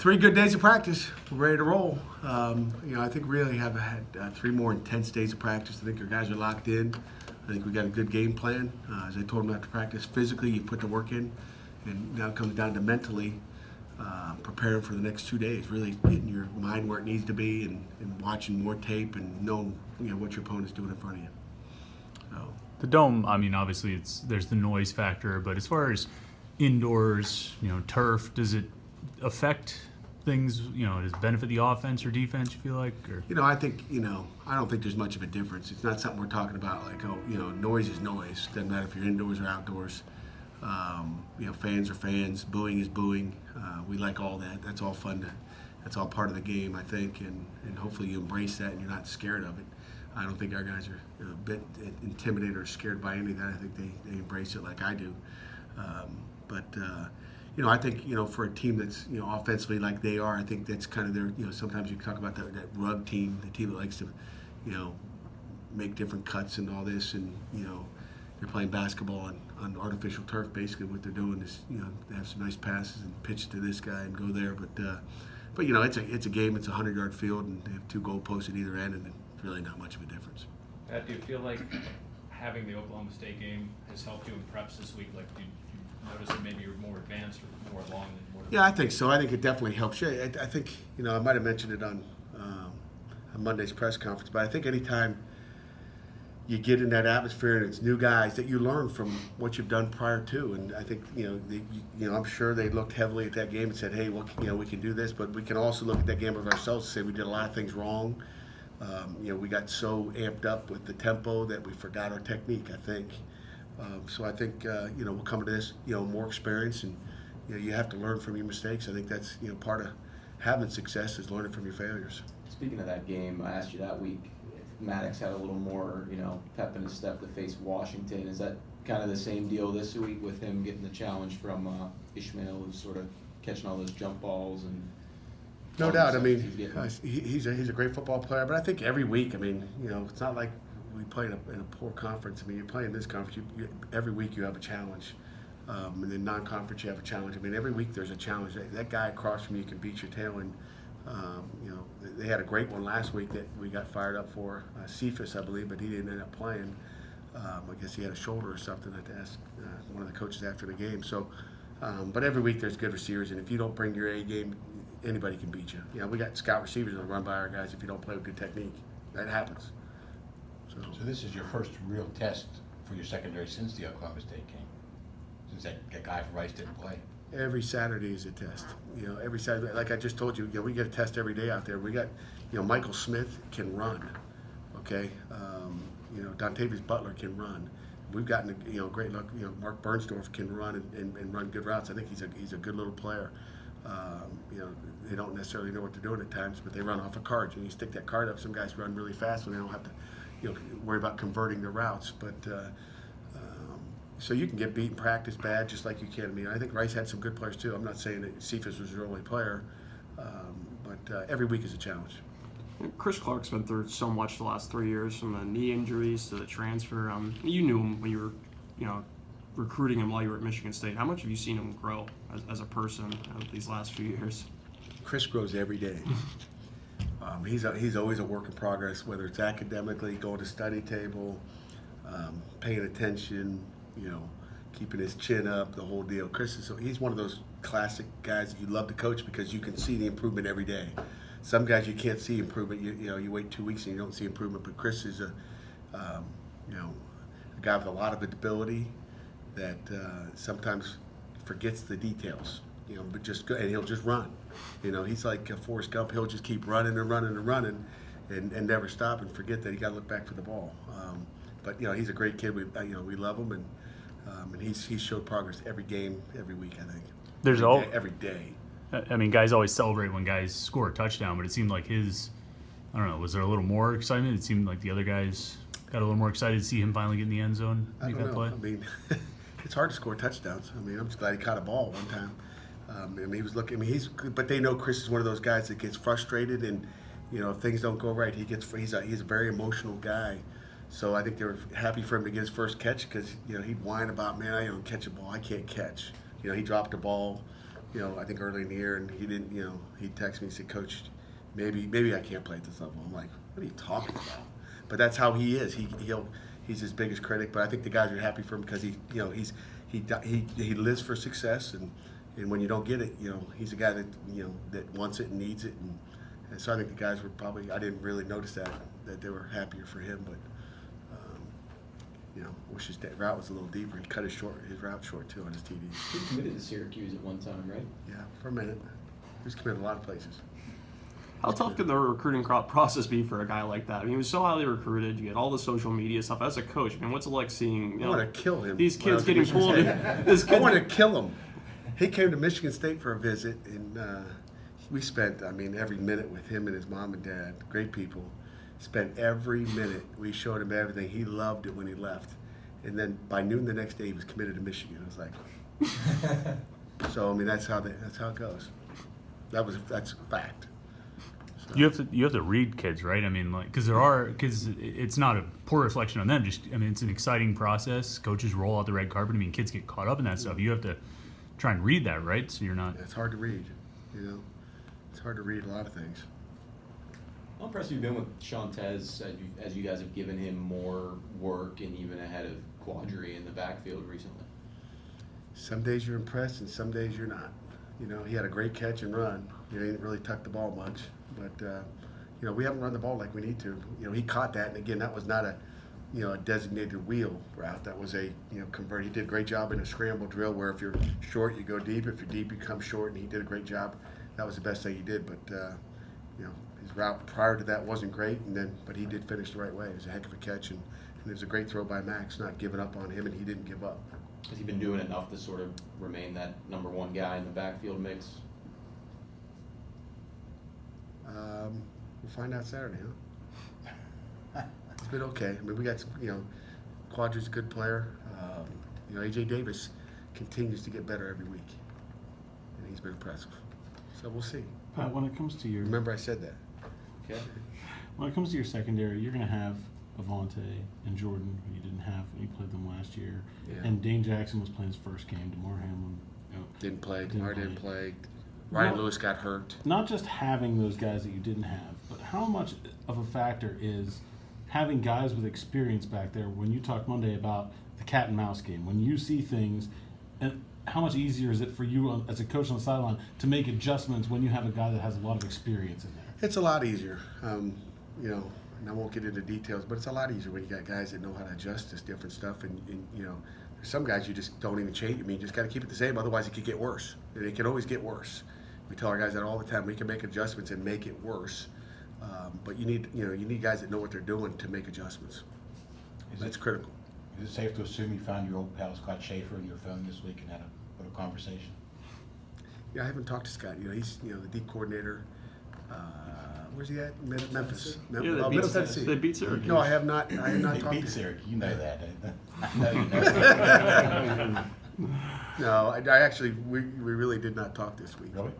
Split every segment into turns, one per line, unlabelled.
3 good days of practice. We're ready to roll. I think we really have had 3 more intense days of practice. I think our guys are locked in. I think we got a good game plan. As I told them after practice, physically you put the work in, and now it comes down to mentally preparing for the next 2 days. Really getting your mind where it needs to be, and watching more tape and knowing what your opponent's doing in front of you. So.
The dome, I mean, obviously there's the noise factor, but as far as indoors, turf, does it affect things? Does it benefit the offense or defense, you feel like? Or?
I think, I don't think there's much of a difference. It's not something we're talking about like, noise is noise. Doesn't matter if you're indoors or outdoors. Fans are fans. Booing is booing. We like all that. That's all fun. That's all part of the game, I think, and hopefully you embrace that and you're not scared of it. I don't think our guys are a bit intimidated or scared by any of that. I think they embrace it like I do. I think, for a team that's, offensively like they are, I think that's kind of their, sometimes you talk about that rug team, the team that likes to, make different cuts and all this, and, they're playing basketball on artificial turf. Basically what they're doing is, they have some nice passes and pitch it to this guy and go there. But it's a game, it's a 100-yard field, and they have 2 goalposts at either end, and it's really not much of a difference.
Pat, do you feel like having the Oklahoma State game has helped you in preps this week? Like, do you notice that maybe you're more advanced or more along than more?
Yeah, I think so. I think it definitely helps. Yeah, I think, I might have mentioned it on Monday's press conference, but I think anytime you get in that atmosphere and it's new guys, that you learn from what you've done prior to. And I think, I'm sure they looked heavily at that game and said, hey, well, we can do this, but we can also look at that game of ourselves and say we did a lot of things wrong. We got so amped up with the tempo that we forgot our technique, I think. So I think, we'll come to this, more experience, and, you have to learn from your mistakes. I think that's, part of having success is learning from your failures.
Speaking of that game, I asked you that week if Maddox had a little more, pep in his step to face Washington. Is that kind of the same deal this week with him getting the challenge from Ishmael, who's sort of catching all those jump balls? And
no doubt. I mean, he's a great football player, but I think every week, it's not like we play in a poor conference. I mean, you play in this conference, every week you have a challenge. And then non-conference, you have a challenge. I mean, every week there's a challenge. That guy across from you can beat your tail. And, they had a great one last week that we got fired up for, Cephas, I believe, but he didn't end up playing. I guess he had a shoulder or something. I had to ask one of the coaches after the game. So, but every week there's good receivers, and if you don't bring your A game, anybody can beat you. We got scout receivers that run by our guys if you don't play with good technique. That happens.
So this is your first real test for your secondary since the Oklahoma State game? Since that guy from Rice didn't play?
Every Saturday is a test. Every Saturday, like I just told you, we get a test every day out there. We got, Michael Smith can run, okay? Dontavius Butler can run. We've gotten great luck. Mark Bernsdorf can run and run good routes. I think he's a good little player. They don't necessarily know what they're doing at times, but they run off of cards. And you stick that card up, some guys run really fast, so they don't have to, worry about converting their routes. But so you can get beat in practice bad, just like you can. I mean, I think Rice had some good players too. I'm not saying that Cephas was their only player, but every week is a challenge.
Chris Clark's been through so much the last 3 years, from the knee injuries to the transfer. You knew him when you were, recruiting him while you were at Michigan State. How much have you seen him grow as a person these last few years?
Chris grows every day. He's always a work in progress, whether it's academically, going to study table, paying attention, keeping his chin up, the whole deal. He's one of those classic guys that you love to coach because you can see the improvement every day. Some guys you can't see improvement. You wait 2 weeks and you don't see improvement. But Chris is a guy with a lot of ability that sometimes forgets the details. But and he'll just run. He's like Forrest Gump. He'll just keep running and running and running, and never stop and forget that he got to look back for the ball. But he's a great kid. We love him, and he's showed progress every game, every week. I think. Every day.
I mean, guys always celebrate when guys score a touchdown, but it seemed like I don't know, was there a little more excitement? It seemed like the other guys got a little more excited to see him finally get in the end zone.
I don't know. Play. I mean, it's hard to score touchdowns. I mean, I'm just glad he caught a ball one time. He was looking. But they know Chris is one of those guys that gets frustrated, and if things don't go right, he's a very emotional guy. So I think they were happy for him to get his first catch because he'd whine about, man, I don't catch a ball, I can't catch. He dropped the ball. I think early in the year, and he didn't, he texted me and said, Coach, maybe I can't play at this level. I'm like, what are you talking about? But that's how he is. He's his biggest critic. But I think the guys are happy for him because he lives for success, and when you don't get it, he's a guy that that wants it and needs it, and so I think the guys were probably, I didn't really notice that they were happier for him, but wish his route was a little deeper. He cut his route short too on his TD.
He committed to Syracuse at one time, right?
Yeah, for a minute. He was committed a lot of places.
How tough can the recruiting process be for a guy like that? I mean, he was so highly recruited. You get all the social media stuff. As a coach, I mean, what's it like seeing
I want to kill him.
these
when I
kids
was at
getting
Michigan
pulled?
State. I want to kill him. He came to Michigan State for a visit, and we spent, every minute with him and his mom and dad. Great people. Spent every minute. We showed him everything. He loved it when he left. And then by noon the next day, he was committed to Michigan. I was like, so that's how it goes. That's a fact. So.
You have to read kids, right? I mean, because it's not a poor reflection on them. It's an exciting process. Coaches roll out the red carpet. Kids get caught up in that stuff. You have to try and read that, right? So you're not.
It's hard to read. It's hard to read a lot of things.
How impressed have you been with Sean Tez as you guys have given him more work and even ahead of Quadri in the backfield recently?
Some days you're impressed and some days you're not. He had a great catch and run. He didn't really tuck the ball much, but we haven't run the ball like we need to. He caught that, and again, that was not a designated wheel route. That was a convert. He did a great job in a scramble drill where if you're short, you go deep. If you're deep, you come short, and he did a great job. That was the best thing he did, but his route prior to that wasn't great, but he did finish the right way. It was a heck of a catch, and it was a great throw by Max, not giving up on him, and he didn't give up.
Has he been doing enough to sort of remain that number one guy in the backfield mix?
We'll find out Saturday, huh? It's been okay. We got some, Quadri's a good player. A.J. Davis continues to get better every week, and he's been impressive. So we'll see.
Pat, when it comes to your
Remember I said that.
Okay.
when it comes to your secondary, you're going to have Avante and Jordan, who you didn't have when you played them last year,
Yeah.
and Dane Jackson was playing his first game. DeMar Hamlin,
Didn't play.
Didn't
Demar
play.
didn't play. Ryan
No.
Lewis got hurt.
not just having those guys that you didn't have, but how much of a factor is having guys with experience back there when you talked Monday about the cat and mouse game, when you see things, and how much easier is it for you as a coach on the sideline to make adjustments when you have a guy that has a lot of experience in there?
It's a lot easier. And I won't get into details, but it's a lot easier when you got guys that know how to adjust to different stuff. And there's some guys you just don't even change. You just got to keep it the same, otherwise it could get worse. And it can always get worse. We tell our guys that all the time. We can make adjustments and make it worse, but you need guys that know what they're doing to make adjustments. That's critical.
Is it safe to assume you found your old pal Scott Schaefer in your phone this week and had a little conversation?
Yeah, I haven't talked to Scott. He's the D coordinator. Where's he at? Memphis.
Yeah,
Middle Tennessee.
they beat Syracuse.
No, I have not. I have not
They
talked
beat
to him.
Syracuse. You know that. I know you know that.
No, I actually we really did not talk this week.
Really?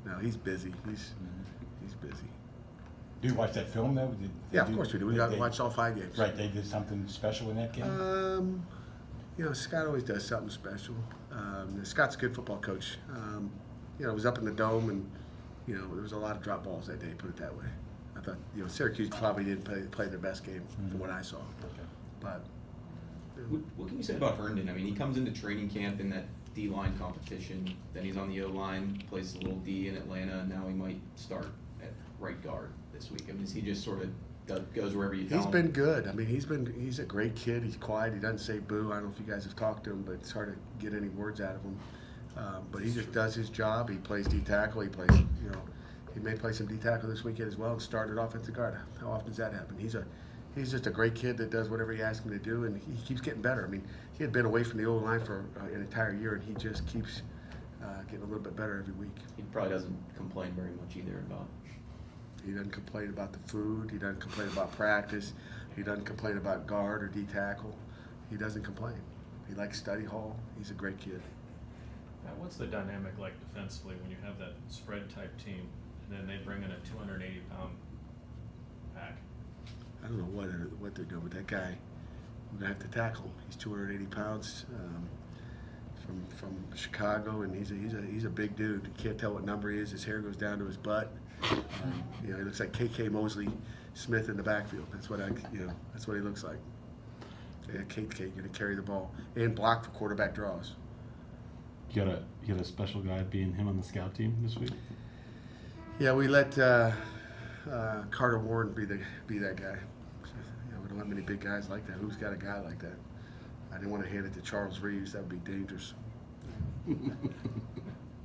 No, he's busy. He's busy.
Do you watch that film though?
Yeah, of course we do. We watched all 5 games.
Right, they did something special in that game?
Scott always does something special. Scott's a good football coach. It was up in the dome, and there was a lot of drop balls that day. Put it that way. I thought Syracuse probably didn't play their best game from what I saw,
Okay.
but.
What can you say about Herndon? I mean, he comes into training camp in that D-line competition, then he's on the O-line, plays a little D in Atlanta, and now he might start at right guard this week. I mean, is he just sort of goes wherever you tell him?
He's been good. He's a great kid. He's quiet. He doesn't say boo. I don't know if you guys have talked to him, but it's hard to get any words out of him. But he just does his job. He plays D-tackle. He plays, he may play some D-tackle this weekend as well and start at offensive guard. How often does that happen? He's just a great kid that does whatever you ask him to do, and he keeps getting better. He had been away from the O-line for an entire year, and he just keeps getting a little bit better every week.
He probably doesn't complain very much either about.
He doesn't complain about the food. He doesn't complain about practice. He doesn't complain about guard or D-tackle. He doesn't complain. He likes study hall. He's a great kid.
Now, what's the dynamic like defensively when you have that spread type team, and then they bring in a 280-pound pack?
I don't know what they're doing with that guy. We're gonna have to tackle him. He's 280 pounds. from Chicago, and he's a big dude. You can't tell what number he is. His hair goes down to his butt. He looks like KK Mosley Smith in the backfield. That's what that's what he looks like. Yeah, KK going to carry the ball and block for quarterback draws.
You got a special guy being him on the scout team this week.
Yeah, we let Carter Warren be that guy. We don't have many big guys like that. Who's got a guy like that? I didn't want to hand it to Charles Reeves. That would be dangerous.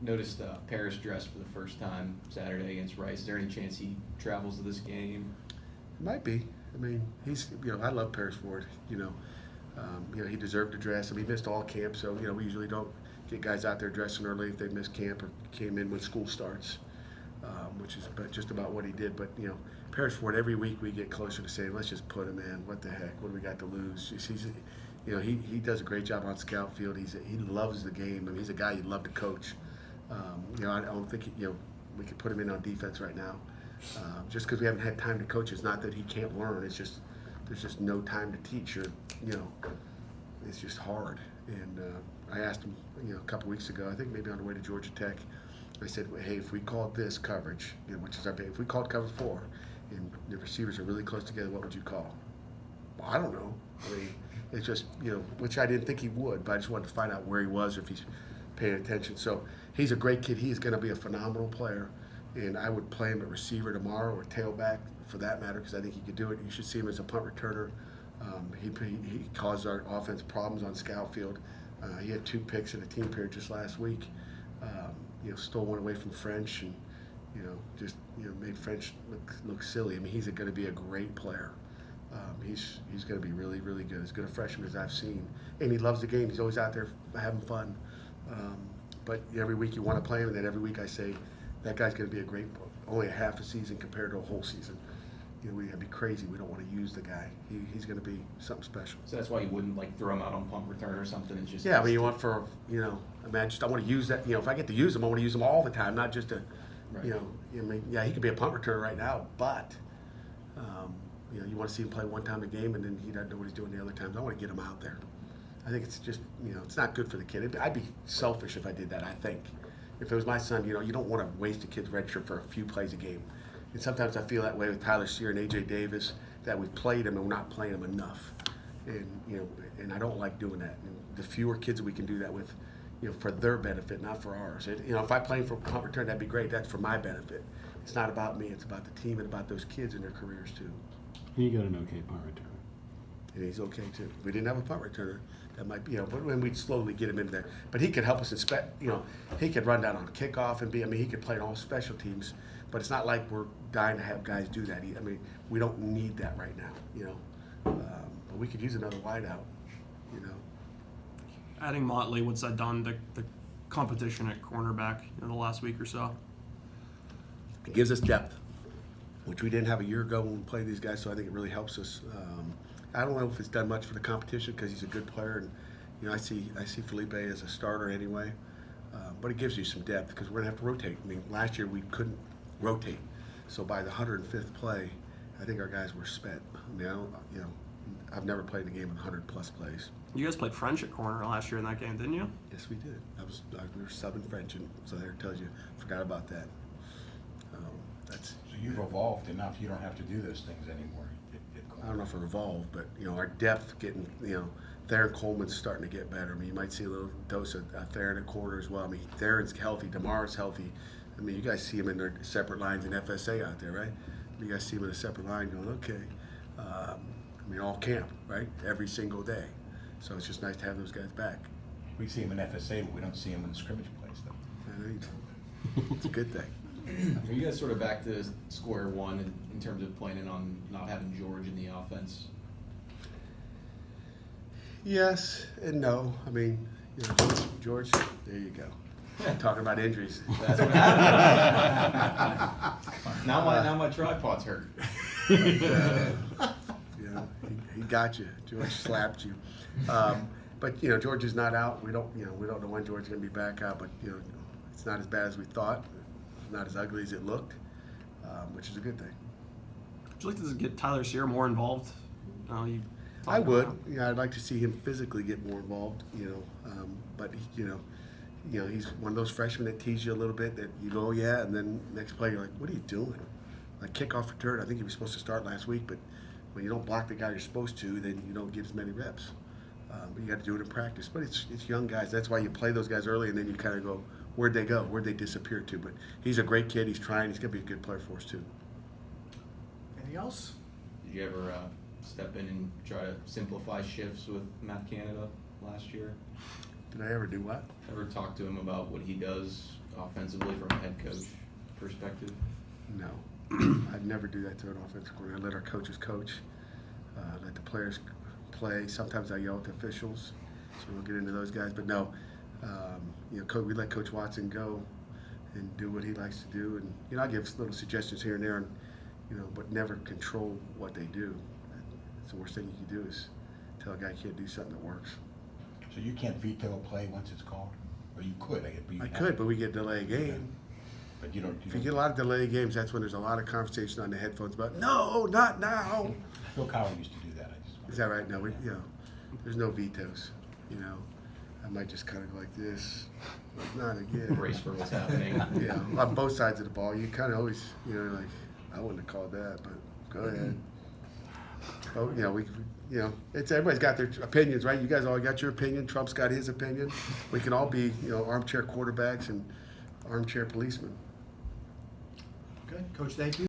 Noticed Paris dressed for the first time Saturday against Rice. Is there any chance he travels to this game?
It might be. I mean, he's I love Paris Ford. He deserved to dress. I mean, he missed all camp, so we usually don't get guys out there dressing early if they missed camp or came in when school starts, which is just about what he did. But Paris Ford, every week we get closer to saying, let's just put him in. What the heck? What do we got to lose? He does a great job on scout field. He loves the game. I mean, he's a guy you'd love to coach. I don't think we could put him in on defense right now. Just because we haven't had time to coach, it's not that he can't learn. It's just there's just no time to teach, or it's just hard. And I asked him, a couple weeks ago, I think maybe on the way to Georgia Tech, I said, hey, if we called this coverage, which is our big, if we called cover 4, and the receivers are really close together, what would you call? Well, I don't know. I mean, it's just which I didn't think he would, but I just wanted to find out where he was, if he's paying attention. So he's a great kid. He's going to be a phenomenal player. And I would play him at receiver tomorrow, or tailback for that matter, because I think he could do it. You should see him as a punt returner. He caused our offense problems on scout field. He had 2 picks in a team period just last week. Stole one away from French, and made French look silly. I mean, he's going to be a great player. He's going to be really, really good. As good a freshman as I've seen, and he loves the game. He's always out there having fun. But every week you want to play him, and then every week I say, that guy's going to be only a half a season compared to a whole season. We'd be crazy. We don't want to use the guy. He's going to be something special.
So that's why you wouldn't throw him out on punt return or something. It's just
I mean, you want for I want to use that. If I get to use him, I want to use him all the time, not just
Right.
he could be a punt returner right now, but you want to see him play one time a game, and then he doesn't know what he's doing the other times. I want to get him out there. I think it's just it's not good for the kid. I'd be selfish if I did that. I think. If it was my son, you don't want to waste a kid's red shirt for a few plays a game. And sometimes I feel that way with Tyler Sear and A.J. Davis, that we've played him and we're not playing him enough. And I don't like doing that. And the fewer kids that we can do that with, for their benefit, not for ours. If I play him for punt return, that'd be great. That's for my benefit. It's not about me. It's about the team and about those kids and their careers too.
You got an okay punt returner.
And he's okay too. If we didn't have a punt returner, that might be, but when we'd slowly get him into there. But he could help us he could run down on kickoff and he could play in all special teams. But it's not like we're dying to have guys do that. We don't need that right now, but we could use another wideout,
Adding Motley, what's that done to the competition at cornerback in the last week or so?
It gives us depth, which we didn't have a year ago when we played these guys, so I think it really helps us. I don't know if it's done much for the competition because he's a good player, and I see Felipe as a starter anyway. But it gives you some depth because we're gonna have to rotate. I mean, last year we couldn't rotate, so by the 105th play, I think our guys were spent. I mean, I've never played a game with 100+ plays.
You guys played French at corner last year in that game, didn't you?
Yes, we did. We were subbing French, and so there it tells you. Forgot about that.
So you've evolved enough. You don't have to do those things anymore.
I don't know if it evolved, but our depth getting, Theron Coleman's starting to get better. I mean, you might see a little dose of Theron at corner as well. I mean, Theron's healthy, DeMar's healthy. I mean, you guys see him in their separate lines in FSA out there, right? You guys see him in a separate line going, okay. All camp, right? Every single day. So it's just nice to have those guys back.
We see him in FSA, but we don't see him in the scrimmage plays, though.
I know you don't. It's a good thing.
Are you guys sort of back to square one in terms of planning on not having George in the offense?
Yes and no. I mean, George, there you go. Talking about injuries.
That's what happened. Now my tripod's hurt.
He got you. George slapped you. But George is not out. We don't know when George is going to be back out. But it's not as bad as we thought. It's not as ugly as it looked, which is a good thing.
Would you like to get Tyler Sear more involved?
I would. I'd like to see him physically get more involved. but he's one of those freshmen that tease you a little bit. That you go, oh, yeah, and then next play you're like, what are you doing? Like kickoff return. I think he was supposed to start last week, but when you don't block the guy you're supposed to, then you don't get as many reps. But you got to do it in practice. But it's young guys. That's why you play those guys early, and then you kind of go, where'd they go? Where'd they disappear to? But he's a great kid. He's trying. He's going to be a good player for us too.
Anything else?
Did you ever step in and try to simplify shifts with Matt Canada last year?
Did I ever do what?
Ever talk to him about what he does offensively from a head coach perspective?
No. I'd never do that to an offensive coordinator. I let our coaches coach, let the players play. Sometimes I yell at the officials, so we'll get into those guys. But no, we let Coach Watson go and do what he likes to do. And, I give little suggestions here and there, and, but never control what they do. That's the worst thing you can do is tell a guy he can't do something that works.
So you can't veto a play once it's called? Or you could, I guess.
I could, but we get delay game.
But you don't.
If you get a lot of delay games, that's when there's a lot of conversation on the headphones about, no, not now.
Bill Cowher used to do that.
Is that right? No, there's no vetoes. I might just kind of go like this, but not again.
Brace for what's happening.
Yeah, on both sides of the ball, you kind of always, like, I wouldn't have called that, but go ahead. But it's everybody's got their opinions, right? You guys all got your opinion. Trump's got his opinion. We can all be, armchair quarterbacks and armchair policemen.
Okay, Coach, thank you.